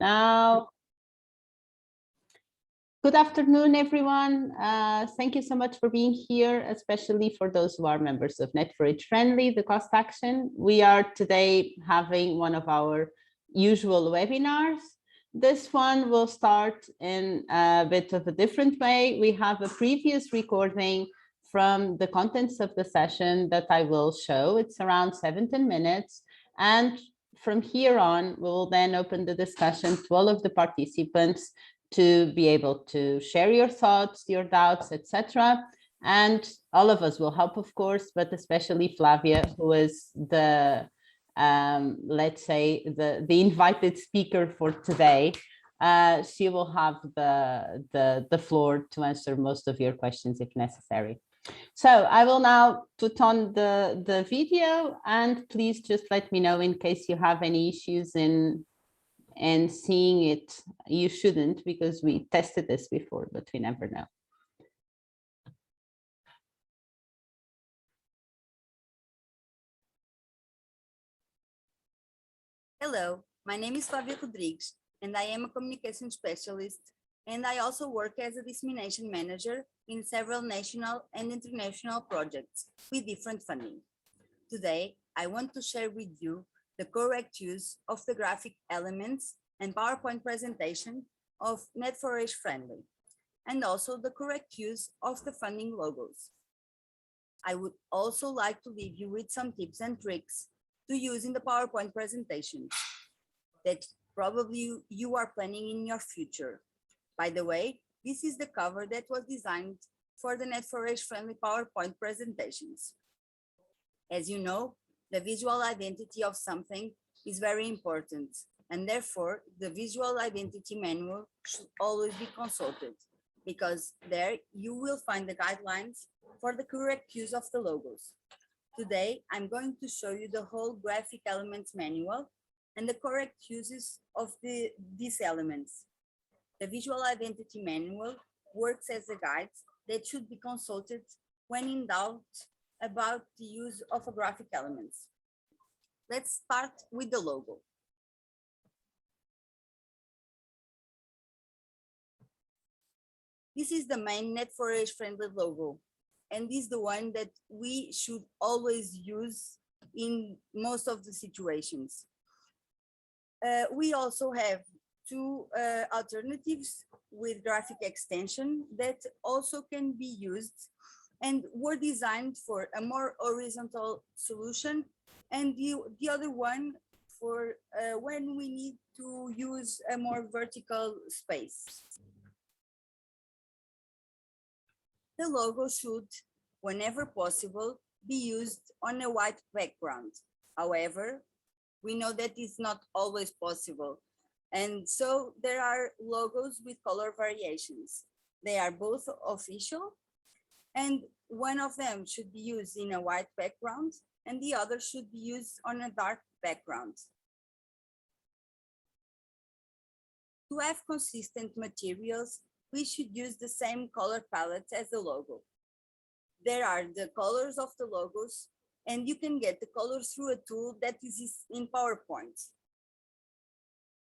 now. Good afternoon, everyone. Thank you so much for being here, especially for those who are members of NET4Age-Friendly, the cost action. We are today having one of our usual webinars. This one will start in a bit of a different way. We have a previous recording from the contents of the session that I will show. It's around 17 minutes. And from here on, we will then open the discussion to all of the participants to be able to share your thoughts, your doubts, etc. And all of us will help, of course, but especially Flavia, who is the, let's say, the invited speaker for today. She will have the floor to answer most of your questions if necessary. So I will now put on the video, and please just let me know in case you have any issues in seeing it. You shouldn't, because we tested this before, but we never know. Hello, my name is Flávia Rodrigues, and I am a communication specialist, and I also work as a dissemination manager in several national and international projects with different funding. Today, I want to share with you the correct use of the graphic elements and PowerPoint presentation of NET4Age-Friendly, and also the correct use of the funding logos. I would also like to leave you with some tips and tricks to use in the PowerPoint presentation that probably you are planning in your future. By the way, this is the cover that was designed for the NET4Age-Friendly PowerPoint presentations. As you know, the visual identity of something is very important, and therefore the visual identity manual should always be consulted, because there you will find the guidelines for the correct use of the logos. Today, I'm going to show you the whole graphic elements manual and the correct uses of these elements. The visual identity manual works as a guide that should be consulted when in doubt about the use of a graphic elements. Let's start with the logo. This is the main NET4Age-Friendly logo, and this is the one that we should always use in most of the situations. We also have two alternatives with graphic extension that also can be used and were designed for a more horizontal solution, and the other one for when we need to use a more vertical space. The logo should, whenever possible, be used on a white background. However, we know that it's not always possible. And so there are logos with color variations. They are both official, and one of them should be used in a white background and the other should be used on a dark background. To have consistent materials, we should use the same color palette as the logo. There are the colors of the logos, and you can get the colors through a tool that is in PowerPoint.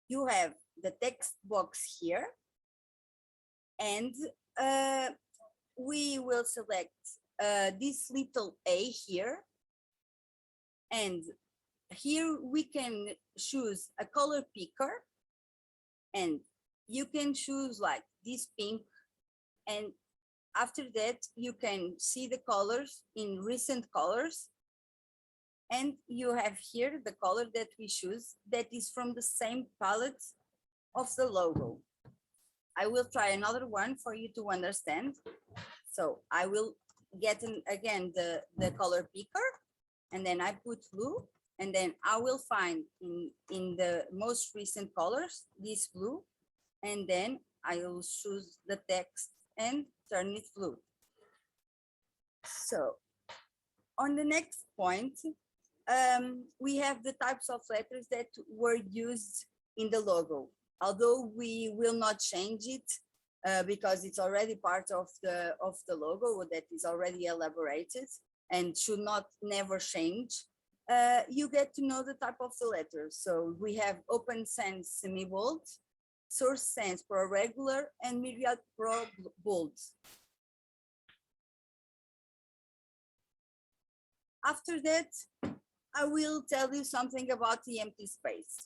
You have the text box here, and we will select this little A here, and here we can choose a color picker, and you can choose like this pink, and after that you can see the colors in recent colors, and you have here the color that we choose that is from the same palette of the logo. I will try another one for you to understand. So I will get again the color picker, and then I put blue, and then I will find in the most recent colors this blue, and then I will choose the text and turn it blue. So on the next point, we have the types of letters that were used in the logo. Although we will not change it because it's already part of the logo that is already elaborated and should not never change. You get to know the type of the letters. So we have open sans semi-bold, Source Sans Pro Regular, and Myriad Pro Bold. After that, I will tell you something about the empty space.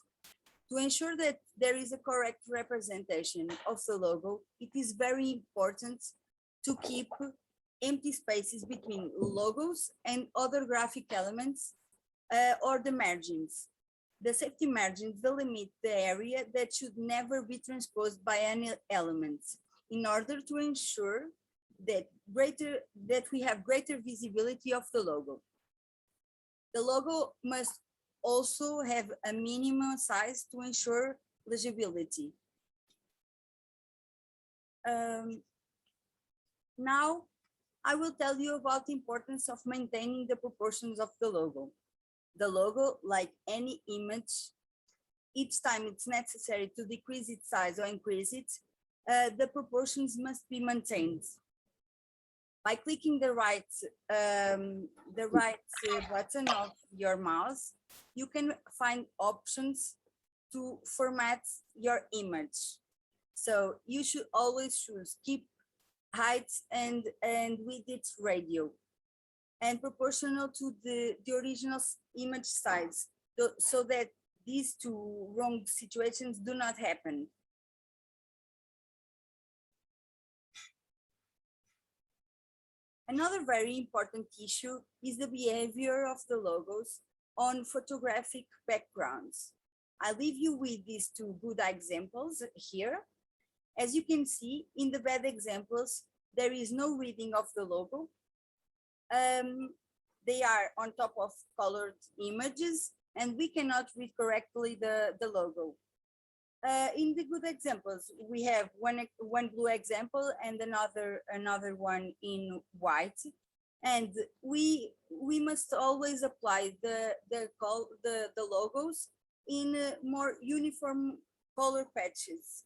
To ensure that there is a correct representation of the logo, it is very important to keep empty spaces between logos and other graphic elements or the margins. The safety margins delimit the area that should never be transposed by any elements in order to ensure that we have greater visibility of the logo. The logo must also have a minimum size to ensure legibility. Now, I will tell you about the importance of maintaining the proportions of the logo. The logo, like any image, each time it's necessary to decrease its size or increase it, the proportions must be maintained. By clicking the right button of your mouse, you can find options to format your image. So you should always choose keep height and width its radio and proportional to the original image size, so that these two wrong situations do not happen. Another very important issue is the behavior of the logos on photographic backgrounds. I leave you with these two good examples here. As you can see, in the bad examples, there is no reading of the logo. They are on top of colored images, and we cannot read correctly the logo. In the good examples, we have one blue example and another one in white, and we must always apply the logos in more uniform color patches.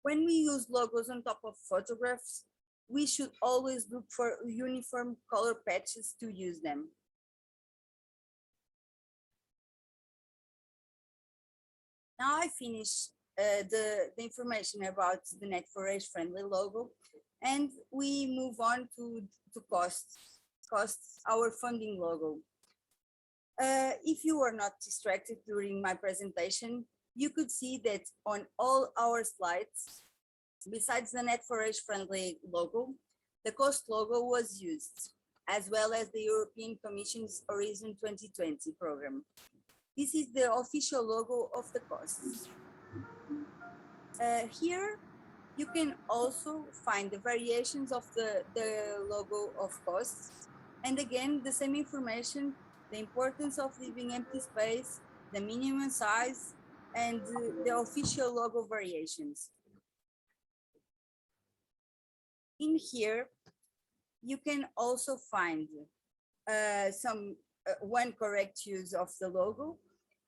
When we use logos on top of photographs, we should always look for uniform color patches to use them. Now I finish the information about the NET4Age-Friendly logo, and we move on to costs, our funding logo. If you are not distracted during my presentation, you could see that on all our slides, besides the NET4Age-Friendly logo, the cost logo was used, as well as the European Commission's Horizon 2020 program. This is the official logo of the costs. Here, you can also find the variations of the logo of costs. And again, the same information, the importance of leaving empty space, the minimum size, and the official logo variations. In here, you can also find one correct use of the logo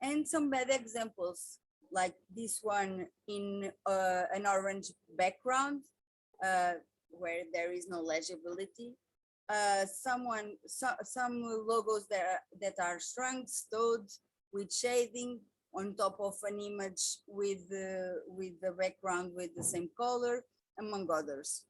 and some bad examples, like this one in an orange background where there is no legibility. Some logos that are shrunk, stowed with shading on top of an image with the background with the same color, among others.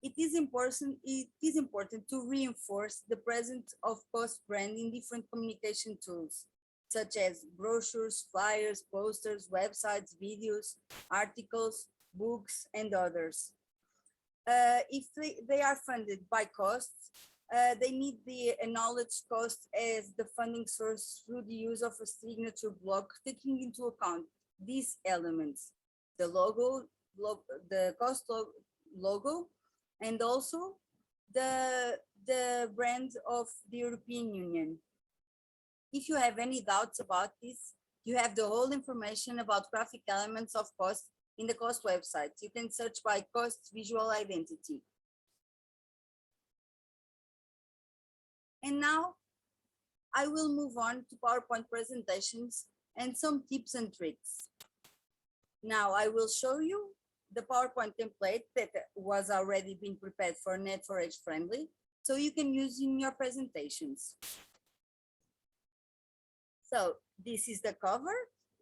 It is important to reinforce the presence of cost brand in different communication tools, such as brochures, flyers, posters, websites, videos, articles, books, and others. If they are funded by costs, they need the acknowledged cost as the funding source through the use of a signature block, taking into account these elements: the logo, the cost logo, and also the brand of the European Union. If you have any doubts about this, you have the whole information about graphic elements of cost in the cost website. You can search by cost visual identity. And now I will move on to PowerPoint presentations and some tips and tricks. Now I will show you the PowerPoint template that was already been prepared for NET4Age-Friendly, so you can use in your presentations. So this is the cover.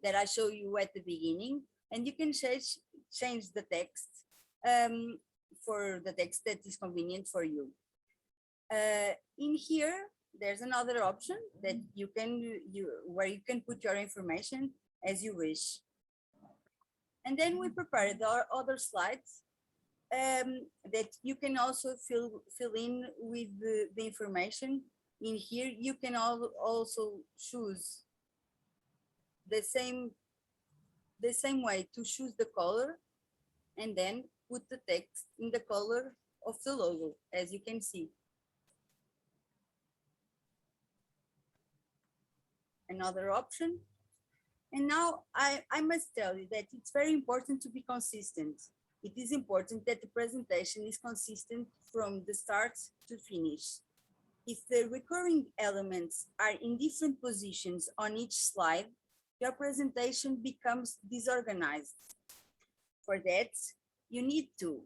that I show you at the beginning, and you can change the text for the text that is convenient for you. In here, there's another option that where you can put your information as you wish. And then we prepared our other slides that you can also fill in with the information. In here, you can also choose the same way to choose the color and then put the text in the color of the logo, as you can see. Another option. And now I must tell you that it's very important to be consistent. It is important that the presentation is consistent from the start to finish. If the recurring elements are in different positions on each slide, your presentation becomes disorganized. For that, you need to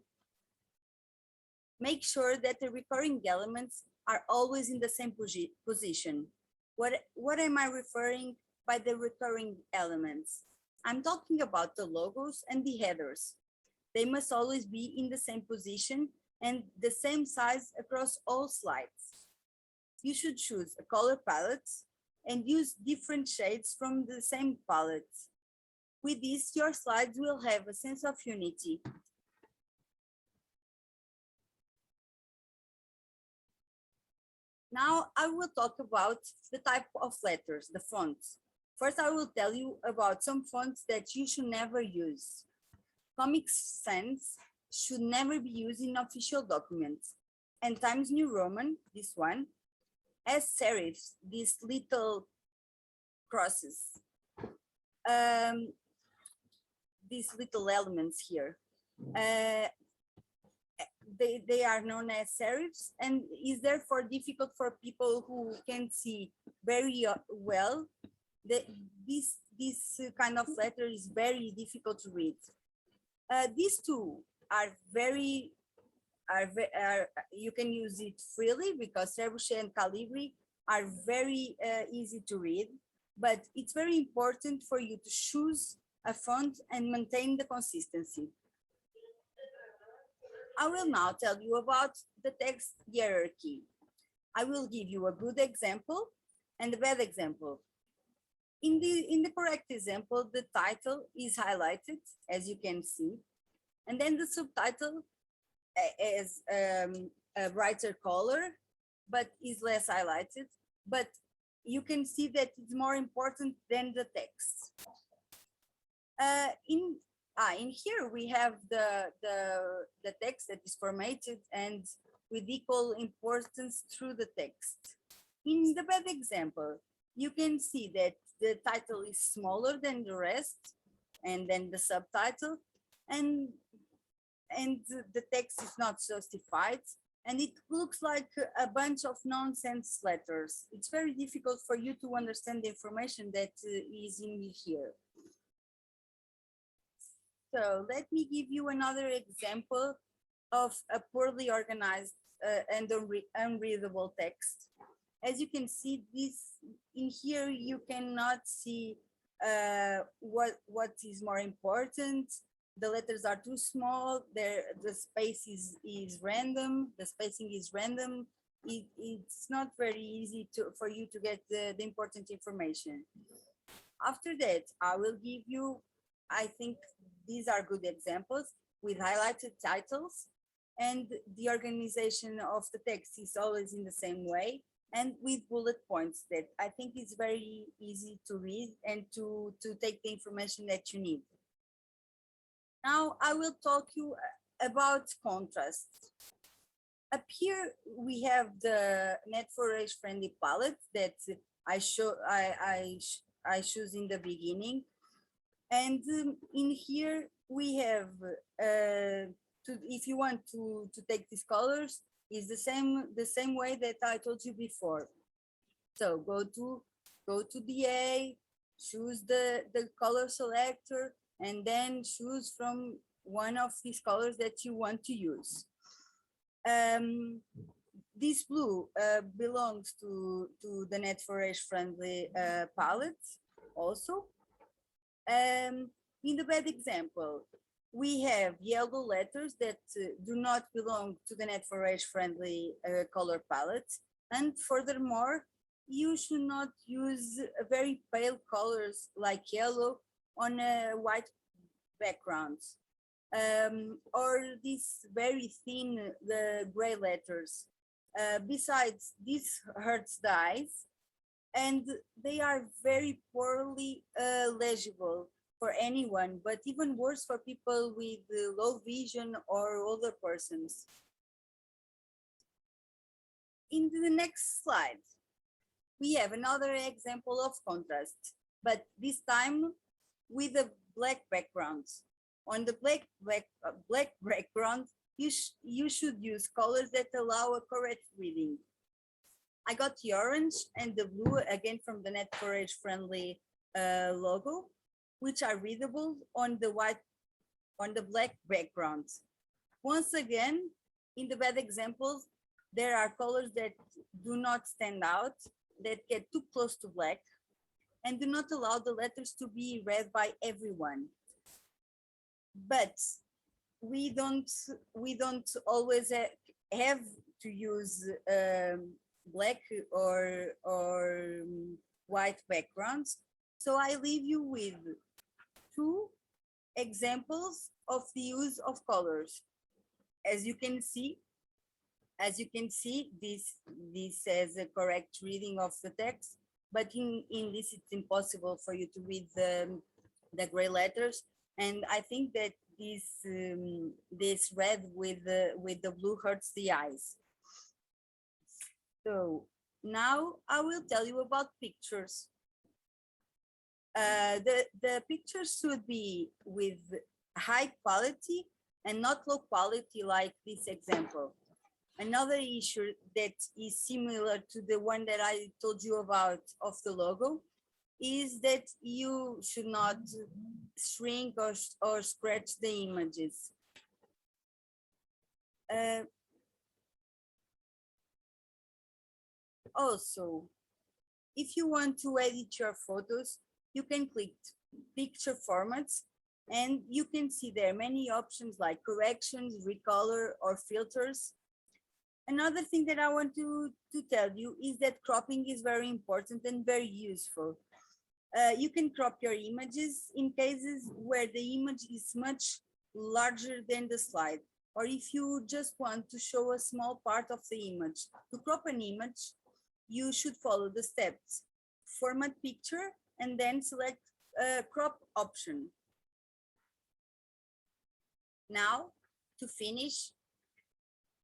make sure that the recurring elements are always in the same position. What am I referring by the recurring elements? I'm talking about the logos and the headers. They must always be in the same position and the same size across all slides. You should choose a color palette and use different shades from the same palette. With this, your slides will have a sense of unity. Now I will talk about the type of letters, the fonts. First, I will tell you about some fonts that you should never use. Comic Sans should never be used in official documents. And Times New Roman, this one, has serifs, these little crosses, these little elements here. They are known as serifs and is therefore difficult for people who can see very well. This kind of letter is very difficult to read. These two are you can use it freely because Trebuchet and Calibri are very easy to read, but it's very important for you to choose a font and maintain the consistency. I will now tell you about the text hierarchy. I will give you a good example and a bad example. In the correct example, the title is highlighted, as you can see, and then the subtitle is a brighter color, but is less highlighted. But you can see that it's more important than the text. In here we have the text that is formatted and with equal importance through the text. In the bad example, you can see that the title is smaller than the rest, and then the subtitle, and the text is not justified, and it looks like a bunch of nonsense letters. It's very difficult for you to understand the information that is in here. So let me give you another example of a poorly organized and unreadable text. As you can see, this in here, you cannot see what is more important. The letters are too small. The space is random. The spacing is random. It's not very easy for you to get the important information. After that, I will give you, I think these are good examples with highlighted titles, and the organization of the text is always in the same way and with bullet points that I think is very easy to read and to take the information that you need. Now I will talk you about contrast. Up here we have the NET4Age-Friendly palette that I choose in the beginning. And in here we have, if you want to take these colors, is the same way that I told you before. So go to DA, choose the color selector, and then choose from one of these colors that you want to use. This blue belongs to the NET4Age-Friendly palette also. In the bad example, we have yellow letters that do not belong to the NET4Age-friendly color palette. And furthermore, you should not use very pale colors like yellow on a white background. Or these very thin, the gray letters. Besides, this hurts the eyes, and they are very poorly legible for anyone, but even worse for people with low vision or older persons. In the next slide, we have another example of contrast, but this time with a black background. On the black background, you should use colors that allow a correct reading. I got the orange and the blue, again from the NET4Age-friendly logo, which are readable on the black background. Once again, in the bad examples, there are colors that do not stand out, that get too close to black, and do not allow the letters to be read by everyone. But we don't always have to use black or white backgrounds. So I leave you with two examples of the use of colors. As you can see, this has a correct reading of the text, but in this it's impossible for you to read the gray letters. And I think that this red with the blue hurts the eyes. So now I will tell you about pictures. The pictures should be with high quality and not low quality like this example. Another issue that is similar to the one that I told you about of the logo is that you should not shrink or scratch the images. Also, if you want to edit your photos, you can click picture formats, and you can see there are many options like corrections, recolor, or filters. Another thing that I want to tell you is that cropping is very important and very useful. You can crop your images in cases where the image is much larger than the slide, or if you just want to show a small part of the image. To crop an image, you should follow the steps: format picture and then select crop option. Now, to finish,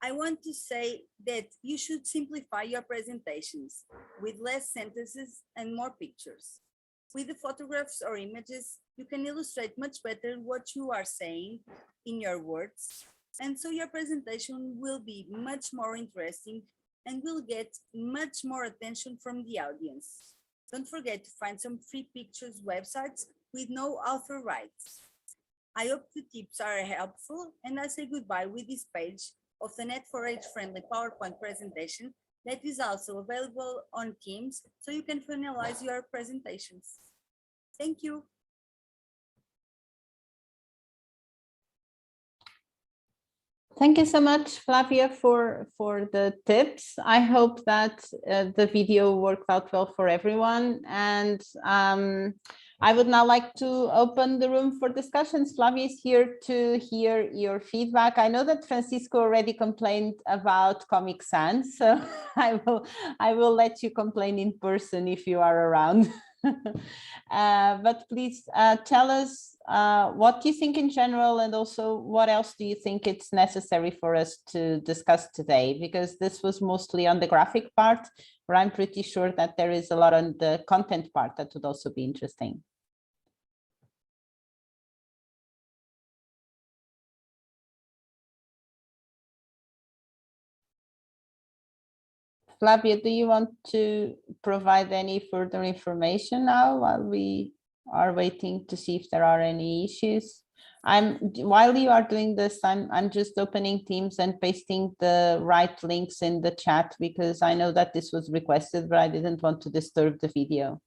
I want to say that you should simplify your presentations with less sentences and more pictures. With the photographs or images, you can illustrate much better what you are saying in your words, and so your presentation will be much more interesting and will get much more attention from the audience. Don't forget to find some free pictures websites with no author rights. I hope the tips are helpful, and I say goodbye with this page of the NET4Age-friendly PowerPoint presentation that is also available on Teams, so you can finalize your presentations. Thank you. Thank you so much, Flavia, for the tips. I hope that the video worked out well for everyone. And I would now like to open the room for discussions. Flavia is here to hear your feedback. I know that Francisco already complained about Comic Sans, so I will let you complain in person if you are around. But please tell us what do you think in general, and also what else do you think it's necessary for us to discuss today? Because this was mostly on the graphic part, but I'm pretty sure that there is a lot on the content part that would also be interesting. Flavia, do you want to provide any further information now while we are waiting to see if there are any issues? While you are doing this, I'm just opening Teams and pasting the right links in the chat, because I know that this was requested, but I didn't want to disturb the video.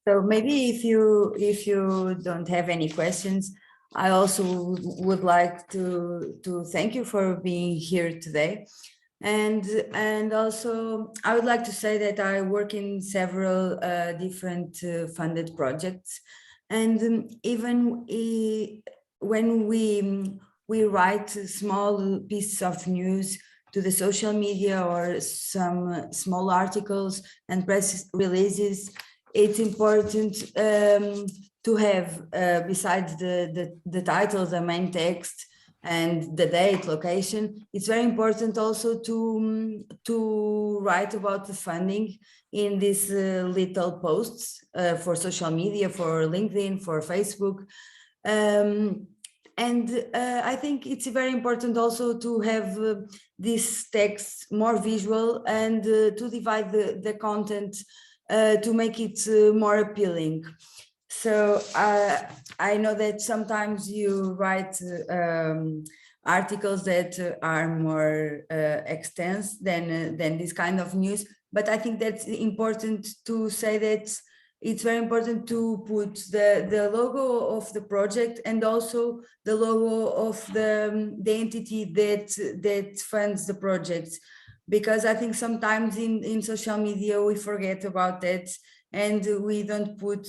So maybe if you don't have any questions, I also would like to thank you for being here today. And also I would like to say that I work in several different funded projects, and when we write small pieces of news to the social media or some small articles and press releases, it's important to have, besides the title, the main text, and the date, location, it's very important also to write about the funding in these little posts for social media, for LinkedIn, for Facebook. I think it's very important also to have this text more visual and to divide the content to make it more appealing. So I know that sometimes you write articles that are more extensive than this kind of news, but I think that's important to say that it's very important to put the logo of the project and also the logo of the entity that funds the project, because I think sometimes in social media we forget about that and we don't put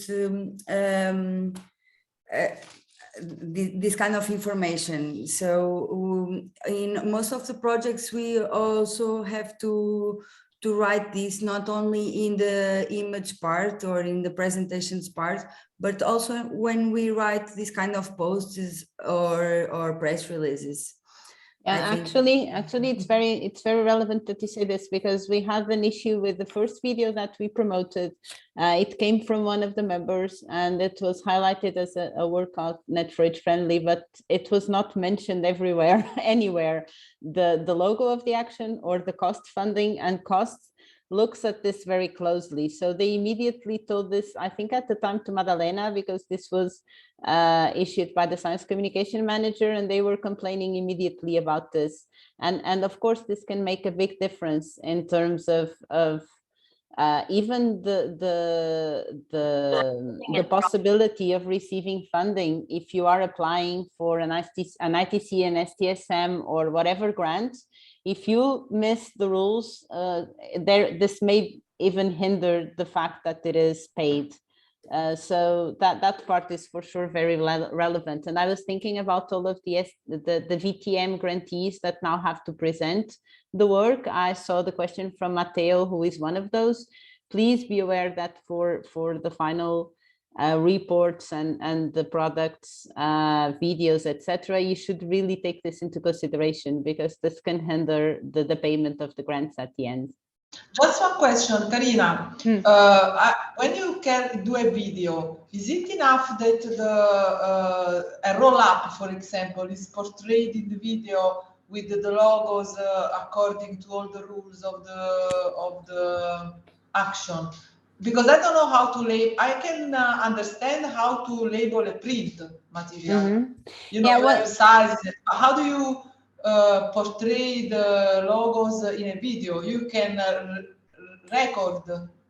this kind of information. So in most of the projects we also have to write this not only in the image part or in the presentations part, but also when we write this kind of posts or press releases. Actually, it's very relevant that you say this, because we have an issue with the first video that we promoted. It came from one of the members and it was highlighted as a workout Net4Age friendly, but it was not mentioned everywhere, anywhere, the logo of the action or the cost funding, and costs looks at this very closely. So they immediately told this, I think at the time, to Madalena, because this was issued by the science communication manager, and they were complaining immediately about this. And of course, this can make a big difference in terms of even the possibility of receiving funding if you are applying for an ITC, an STSM, or whatever grant. If you miss the rules, this may even hinder the fact that it is paid. So that part is for sure very relevant. And I was thinking about all of the VTM grantees that now have to present the work. I saw the question from Matteo, who is one of those. Please be aware that for the final reports and the products, videos, etc., you should really take this into consideration, because this can hinder the payment of the grants at the end. Just one question, Karina. When you can do a video, is it enough that a roll-up, for example, is portrayed in the video with the logos according to all the rules of the action? Because I don't know how to label. I can understand how to label a print material. You know, you have sizes. How do you portray the logos in a video? You can record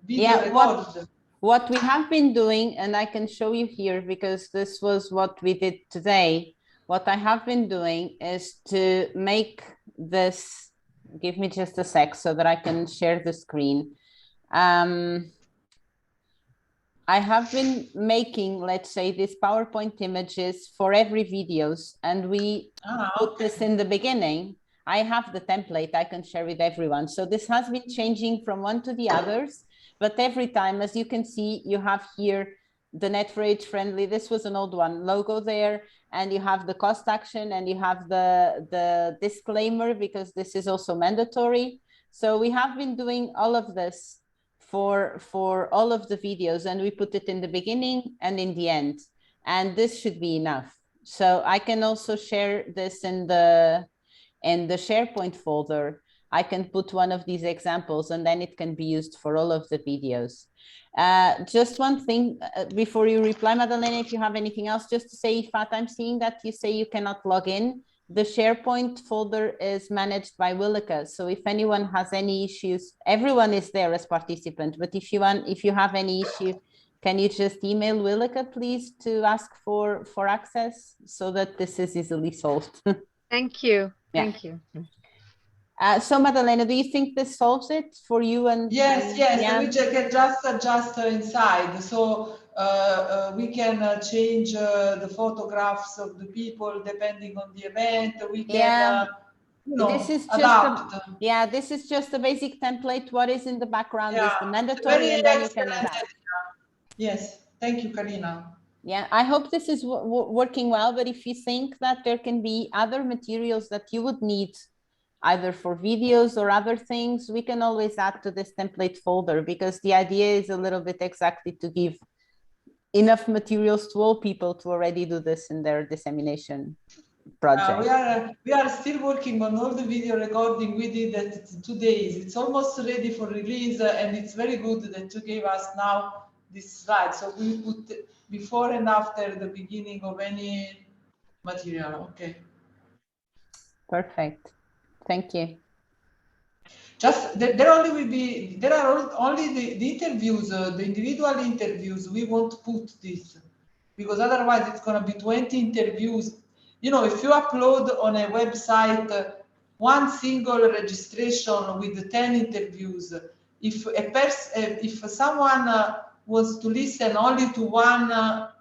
video record. What we have been doing, and I can show you here because this was what we did today. What I have been doing is to make this. Give me just a sec so that I can share the screen. I have been making, let's say, these PowerPoint images for every videos, and we put this in the beginning. I have the template I can share with everyone. So this has been changing from one to the others, but every time, as you can see, you have here the Net4Age-Friendly. This was an old one, logo there, and you have the cost action, and you have the disclaimer, because this is also mandatory. So we have been doing all of this for all of the videos, and we put it in the beginning and in the end, and this should be enough. So I can also share this in the SharePoint folder. I can put one of these examples, and then it can be used for all of the videos. Just one thing before you reply, Madalena, if you have anything else, just to say, Ifat, I'm seeing that you say you cannot log in. The SharePoint folder is managed by Willica. So if anyone has any issues, everyone is there as participant. But if you have any issue, can you just email Willeke, please, to ask for access so that this is easily solved? Thank you. Yeah. Thank you. So Madalena, do you think this solves it for you? And yes, yes, yeah. we can just adjust inside. So we can change the photographs of the people depending on the event. We can, you know, this is adapt. This is just a basic template. What is in the background is the mandatory, Very and then you can excellent. adapt. Yes, thank you, Karina. Yeah, I hope this is working well, but if you think that there can be other materials that you would need either for videos or other things, we can always add to this template folder, because the idea is a little bit exactly to give enough materials to all people to already do this in their dissemination project. We are still working on all the video recording we did at 2 days. It's almost ready for release, and it's very good that you gave us now this slide. So we put before and after the beginning of any material. Okay. Perfect. Thank you. Just there only will be, there are only the interviews, the individual interviews. We won't put this because otherwise it's going to be 20 interviews. You know, if you upload on a website one single registration with 10 interviews, if someone wants to listen only to one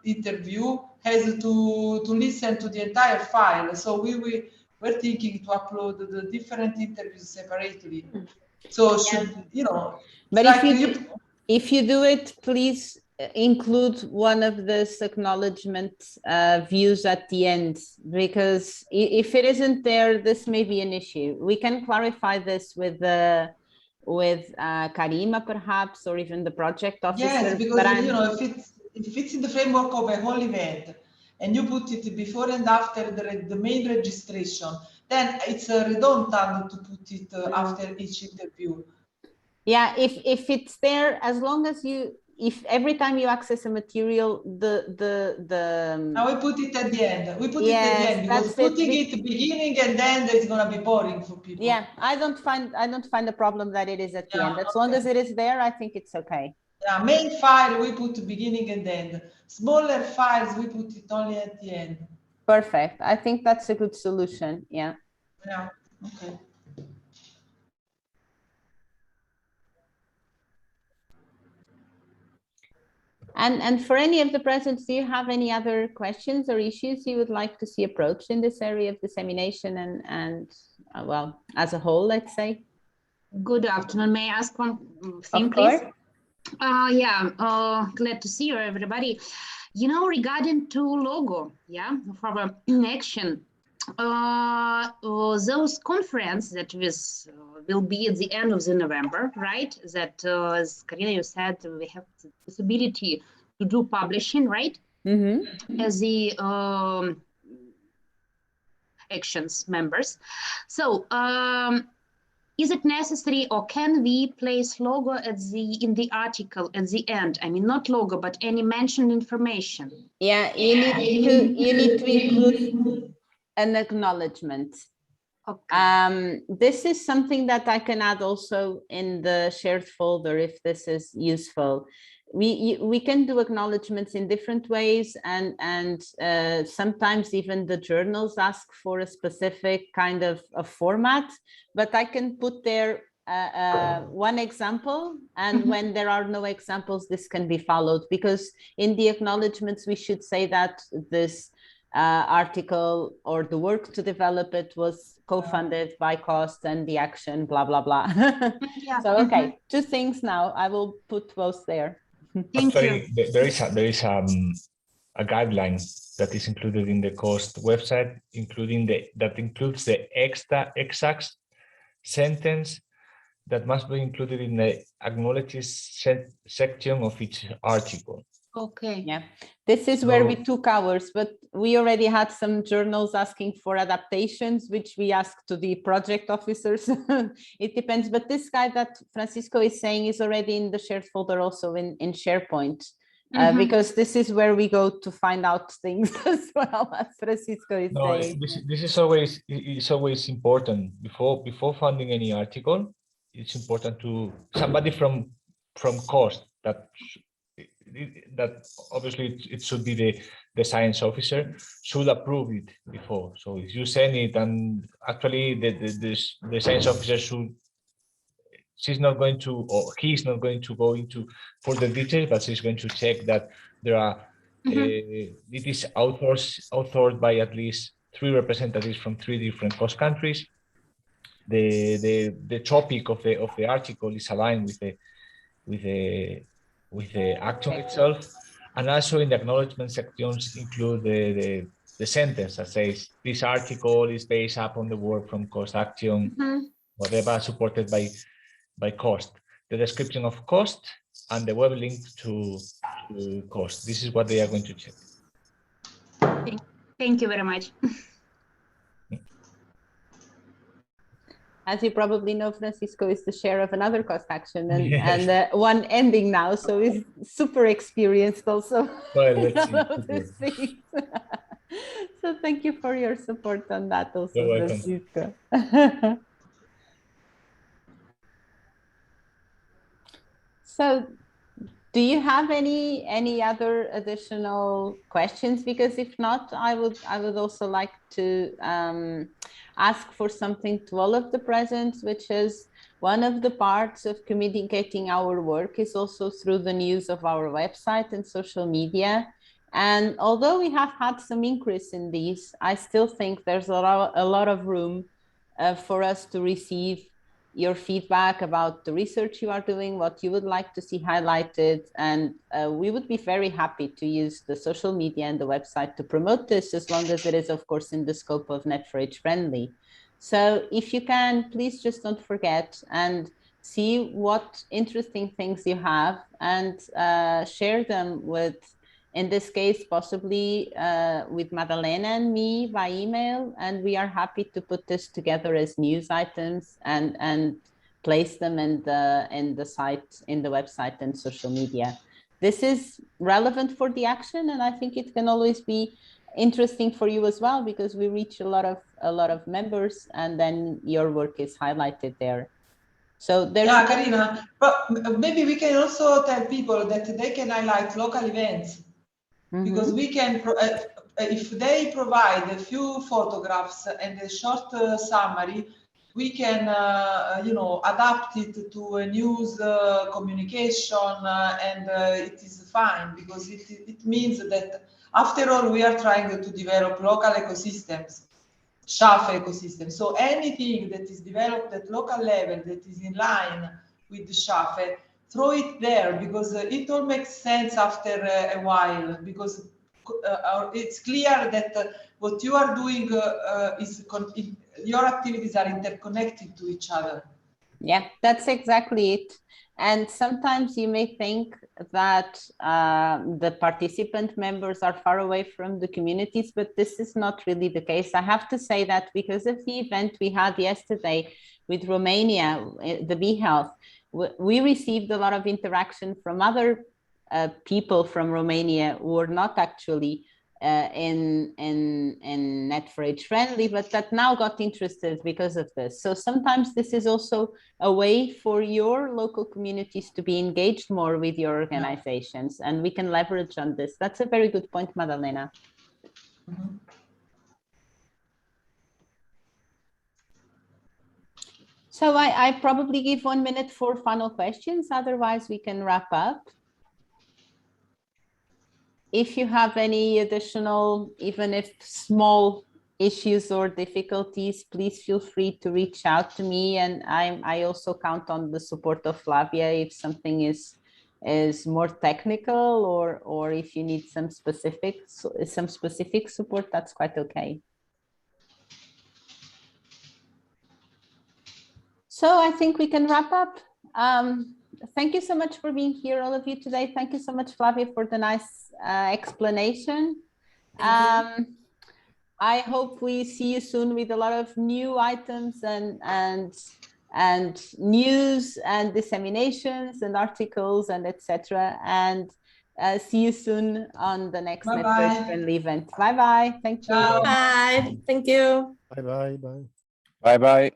interview, has to listen to the entire file. So we're thinking to upload the different interviews separately. So should, you know, but like if you do it, please include one of this acknowledgement views at the end, because if it isn't there, this may be an issue. We can clarify this with Karima perhaps, or even the project officer. Yes, because you know, if it's in the framework of a whole event and you put it before and after the main registration, then it's redundant to put it after each interview. Yeah, if it's there, as long as if every time you access a material, now we put it at the end. We put it at the end, because putting it beginning and then it's gonna be boring for people. Yeah, I don't find a problem that it is at the end. As long as it is there, I think it's okay. Yeah, main file we put beginning and end. Smaller files we put it only at the end. Perfect. I think that's a good solution. Yeah. Yeah. Okay. And for any of the presents, do you have any other questions or issues you would like to see approached in this area of dissemination and well, as a whole, let's say? Good afternoon. May I ask one thing, please? Glad to see you, everybody. You know, regarding to logo, for our action, those conference that will be at the end of the November, right? That, as Karina, you said, we have the possibility to do publishing, right? Mm-hmm. As the actions members. So, is it necessary, or can we place logo in the article at the end? I mean, not logo, but any mentioned information. Yeah, you need to include an acknowledgement. Okay. This is something that I can add also in the shared folder if this is useful. We can do acknowledgements in different ways, and sometimes even the journals ask for a specific kind of a format, but I can put there one example, and when there are no examples, this can be followed, because in the acknowledgements we should say that this article or the work to develop it was co-funded by cost and the action, blah blah blah. Yeah. So okay, two things now. I will put both there. Thank you. There is a guideline that is included in the cost website, that includes the exact sentence that must be included in the acknowledges section of each article. Okay. Yeah, this is where we took ours, but we already had some journals asking for adaptations, which we asked to the project officers. It depends, but this guide that Francisco is saying is already in the shared folder, also in SharePoint, because this is where we go to find out things as well, as Francisco is saying. This is always important before funding any article. It's important to somebody from cost that that obviously it should be the science officer should approve it before. So if you send it, and actually the science officer should, she's not going to, or he's not going to go into further details, but she's going to check that there are it is authored by at least 3 representatives from 3 different host countries. The topic of the article is aligned with the action itself, and also in the acknowledgement sections include the sentence that says this article is based upon the work from cost action, whatever, supported by cost, the description of cost, and the web link to cost. This is what they are going to check. Thank you very much. As you probably know, Francisco is the chair of another cost action, and, yes, and one ending now, so he's super experienced also. Well, let's see. So thank you for your support on that also, you're Francisco. So do you have any other additional questions? Because if not, I would also like to ask for something to all of the present, which is one of the parts of communicating our work is also through the news of our website and social media. And although we have had some increase in these, I still think there's a lot of room for us to receive your feedback about the research you are doing, what you would like to see highlighted. And we would be very happy to use the social media and the website to promote this, as long as it is, of course, in the scope of NET4Age-Friendly. So if you can, please just don't forget and see what interesting things you have and share them with, in this case, possibly with Madalena and me by email, and we are happy to put this together as news items and place them in the site, in the website and social media. This is relevant for the action, and I think it can always be interesting for you as well, because we reach a lot of members, and then your work is highlighted there. So there's Karina, but maybe we can also tell people that they can highlight local events. Because we can, if they provide a few photographs and a short summary, we can, you know, adapt it to a news communication, and it is fine, because it means that after all, we are trying to develop local ecosystems, SHAFE ecosystem. So anything that is developed at local level that is in line with the SHAFE, throw it there, because it all makes sense after a while, because it's clear that what you are doing your activities are interconnected to each other. Yeah, that's exactly it. And sometimes you may think that the participant members are far away from the communities, but this is not really the case. I have to say that because of the event we had yesterday with Romania, the Bee Health, we received a lot of interaction from other people from Romania who are not actually in NET4Age-Friendly, but that now got interested because of this. So sometimes this is also a way for your local communities to be engaged more with your organizations, and we can leverage on this. That's a very good point, Madalena. So I probably give 1 minute for final questions, otherwise we can wrap up. If you have any additional, even if small issues or difficulties, please feel free to reach out to me. And I also count on the support of Flavia if something is more technical, or if you need some specific support, that's quite okay. So I think we can wrap up. Thank you so much for being here, all of you today. Thank you so much, Flavia, for the nice explanation. I hope we see you soon with a lot of new items and news and disseminations and articles and etc. And see you soon on the next NET4Age-Friendly event. Bye bye. Thank you. Ciao. Bye. Thank you. Bye bye. Bye. Bye bye.